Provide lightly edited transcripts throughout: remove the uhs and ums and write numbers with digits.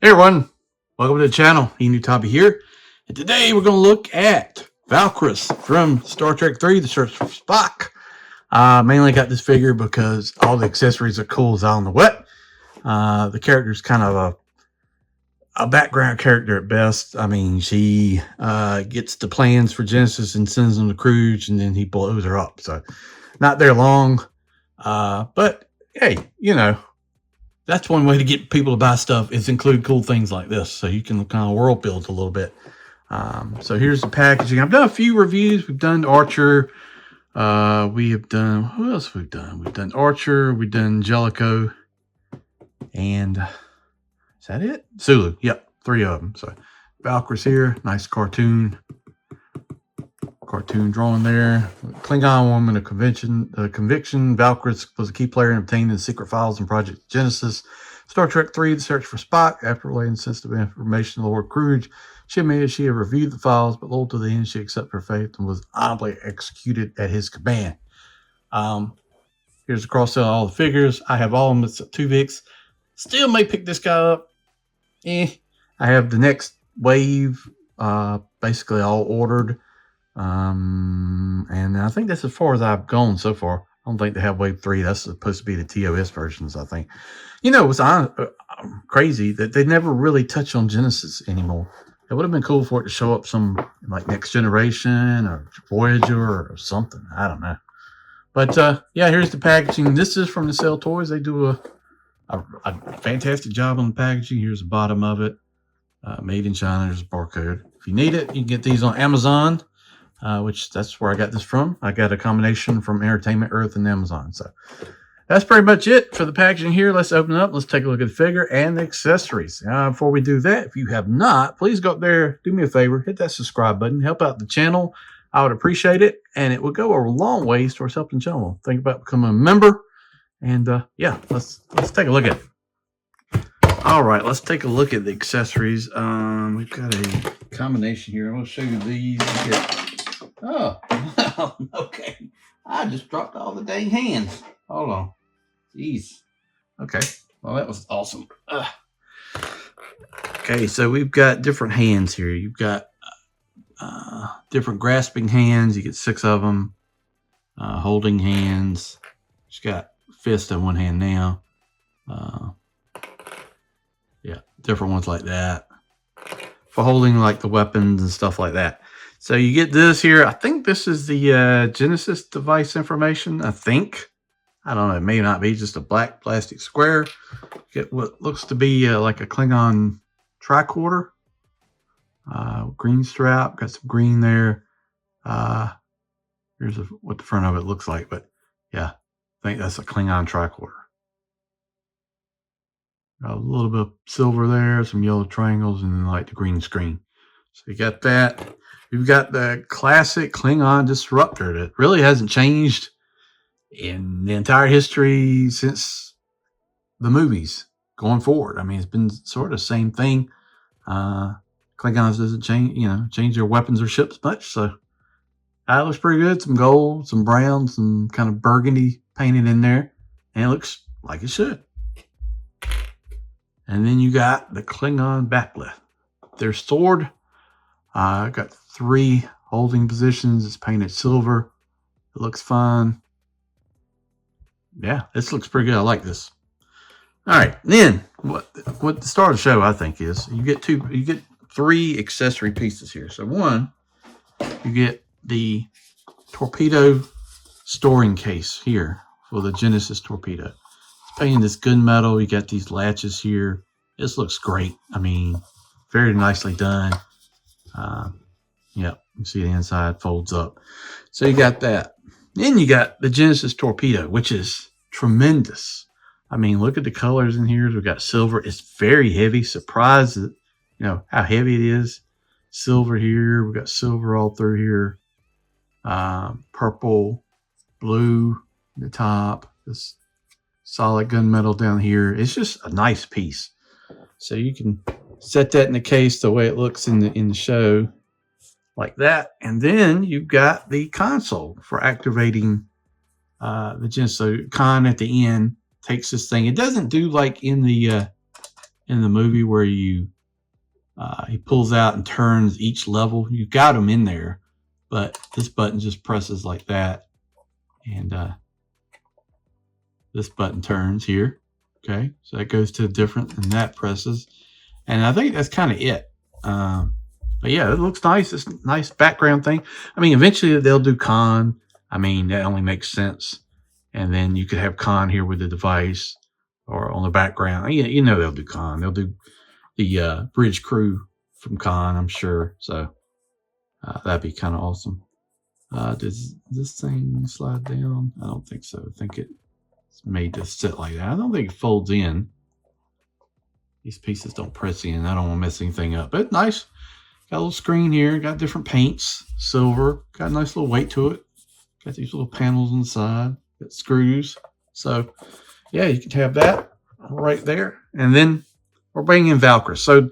Hey everyone, welcome to the channel. Enewtabie here, and today we're going to look at VALKRIS from Star Trek 3, The Search for Spock. Mainly got this figure because all the accessories are cool as out in the wet. The character's kind of a background character at best. I mean, she gets the plans for Genesis and sends them to Cruise, and then he blows her up. So, not there long. But, hey, you know, that's one way to get people to buy stuff is include cool things like this. So you can kind of world build a little bit. So here's the packaging. I've done a few reviews. We've done Archer. We have done, who else we've done? We've done Archer. We've done Jellicoe. And is that it? Sulu. Yep. 3 of them. So VALKRIS here. Nice cartoon drawing there. Klingon woman of conviction. VALKRIS was a key player in obtaining the secret files in Project Genesis. Star Trek 3, The Search for Spock. After relaying sensitive information to Lord Cruise, she admitted she had reviewed the files, but loyal to the end, she accepted her fate and was honorably executed at his command. Here's the cross sell all the figures. I have all of them except 2 Vics. Still may pick this guy up. I have the next wave basically all ordered. And I think that's as far as I've gone so far. I don't think they have wave 3. That's supposed to be the TOS versions, I think. You know, it was crazy that they never really touch on Genesis anymore. It would have been cool for it to show up some like Next Generation or Voyager or something. I don't know. But yeah, here's the packaging. This is from Nacelletoys. They do a fantastic job on the packaging. Here's the bottom of it. Made in China. There's a barcode. If you need it, you can get these on Amazon. Which that's where I got this from. I got a combination from Entertainment Earth and Amazon. So that's pretty much it for the packaging here. Let's open it up. Let's take a look at the figure and the accessories. Before we do that, if you have not, please go up there, do me a favor, hit that subscribe button, help out the channel. I would appreciate it, and it would go a long ways towards helping the channel. Think about becoming a member, and yeah, let's take a look at it. All right, let's take a look at the accessories. We've got a combination here. I'm going to show you these. Oh, okay. I just dropped all the dang hands. Hold on. Jeez. Okay. Well, that was awesome. Okay, so we've got different hands here. You've got different grasping hands. You get 6 of them. Holding hands. She's got fist in one hand now. Yeah, different ones like that. For holding like the weapons and stuff like that. So you get this here. I think this is the Genesis device information. I think. I don't know. It may not be just a black plastic square. Get what looks to be like a Klingon tricorder. Green strap. Got some green there. Here's what the front of it looks like. But yeah, I think that's a Klingon tricorder. Got a little bit of silver there. Some yellow triangles. And then like the green screen. So you got that. You've got the classic Klingon disruptor that really hasn't changed in the entire history since the movies going forward. I mean, it's been sort of the same thing. Klingons doesn't change their weapons or ships much. So that looks pretty good. Some gold, some brown, some kind of burgundy painted in there. And it looks like it should. And then you got the Klingon backlift. Their sword. Got 3 holding positions. It's painted silver. It looks fine. Yeah, this looks pretty good. I like this. All right, then what the star of the show I think is you get 3 accessory pieces here. So one, you get the torpedo storing case here for the Genesis torpedo. It's painted this gunmetal. You got these latches here. This looks great. I mean, very nicely done. Yeah, you see the inside folds up. So you got that. Then you got the Genesis torpedo, which is tremendous. I mean, look at the colors in here. We've got silver. It's very heavy. Surprised that, you know, how heavy it is. Silver here. We've got silver all through here. Purple, blue, the top. This solid gunmetal down here. It's just a nice piece. So you can set that in the case the way it looks in the show, like that. And then you've got the console for activating the Genesis. So Khan at the end takes this thing. It doesn't do like in the in the movie where you he pulls out and turns each level. You got him in there, but this button just presses like that, and this button turns here. Okay, so that goes to different, and that presses, and I think that's kind of it. But yeah, it looks nice. It's a nice background thing. I mean, eventually they'll do Khan. I mean, that only makes sense. And then you could have Khan here with the device or on the background. You know they'll do Khan. They'll do the bridge crew from Khan, I'm sure. So that'd be kind of awesome. Does this thing slide down? I don't think so. I think it's made to sit like that. I don't think it folds in. These pieces don't press in. I don't want to mess anything up. But nice. Got a little screen here. Got different paints. Silver. Got a nice little weight to it. Got these little panels on the side. Got screws. So, yeah, you can have that right there. And then we're bringing in VALKRIS. So,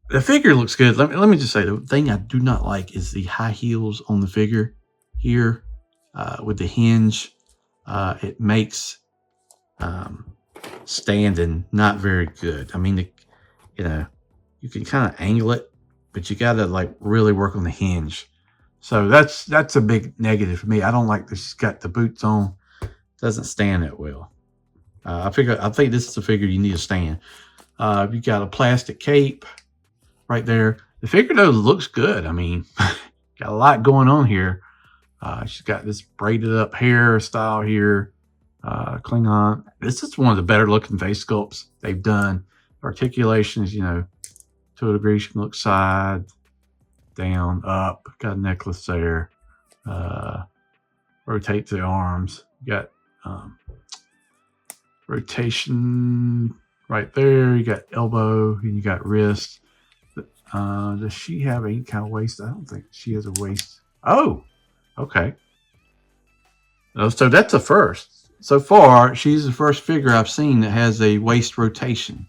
the figure looks good. Let me just say, the thing I do not like is the high heels on the figure here with the hinge. It makes standing not very good. I mean, you know, you can kind of angle it, but you got to like really work on the hinge. So that's a big negative for me. I don't like this. She's got the boots on. Doesn't stand that well. I think this is a figure you need to stand. You got a plastic cape right there. The figure though looks good. I mean, got a lot going on here. She's got this braided up hair style here. Klingon. This is one of the better looking face sculpts they've done. Articulations, you know, to a degree. She can look side, down, up. Got a necklace there. Rotate the arms. You got rotation right there. You got elbow and you got wrist. Does she have any kind of waist? I don't think she has a waist. Oh, okay. So that's a first. So far, she's the first figure I've seen that has a waist rotation.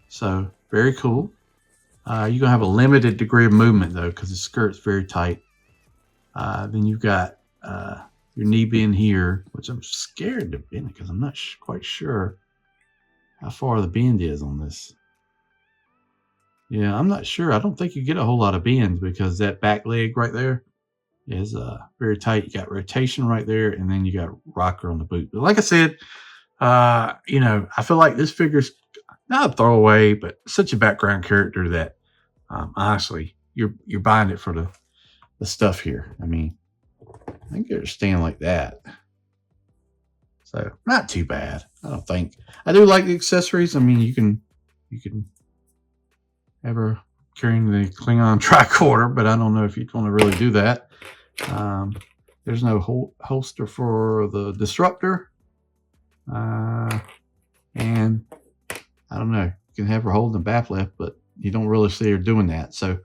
So, very cool. You're going to have a limited degree of movement, though, because the skirt's very tight. Then you've got your knee bend here, which I'm scared to bend because I'm not quite sure how far the bend is on this. Yeah, I'm not sure. I don't think you get a whole lot of bend because that back leg right there is very tight. You got rotation right there, and then you got rocker on the boot. But like I said, you know, I feel like this figure's not a throwaway, but such a background character that honestly, you're buying it for the stuff here. I mean, I think it'll stand like that. So not too bad, I don't think. I do like the accessories. I mean, you can have her carrying the Klingon tricorder, but I don't know if you'd want to really do that. There's no holster for the disruptor. And I don't know. You can have her holding the bath lift, but you don't really see her doing that. So,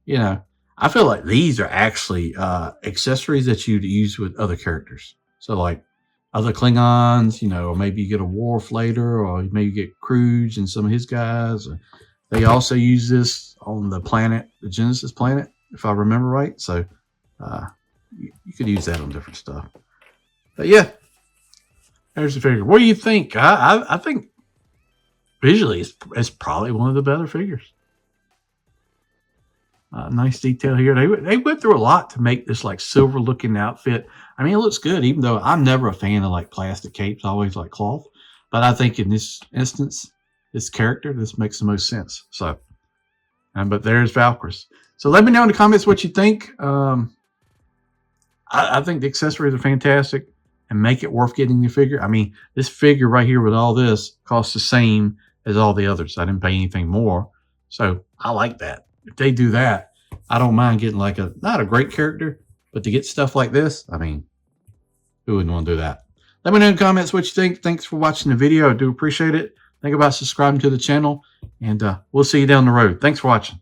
you know, I feel like these are actually accessories that you'd use with other characters. So, like other Klingons, you know, or maybe you get a Worf later, or maybe you get Cruise and some of his guys. They also use this on the planet, the Genesis planet, if I remember right. So, you could use that on different stuff. But yeah, there's the figure. What do you think? I think visually it's probably one of the better figures. Nice detail here. They went through a lot to make this like silver looking outfit. I mean, it looks good, even though I'm never a fan of like plastic capes. I always like cloth. But I think in this instance, this character, this makes the most sense. So, but there's VALKRIS. So let me know in the comments what you think. I think the accessories are fantastic and make it worth getting the figure. I mean, this figure right here with all this costs the same as all the others. I didn't pay anything more. So I like that. If they do that, I don't mind getting like not a great character, but to get stuff like this, I mean, who wouldn't want to do that? Let me know in the comments what you think. Thanks for watching the video. I do appreciate it. Think about subscribing to the channel, and we'll see you down the road. Thanks for watching.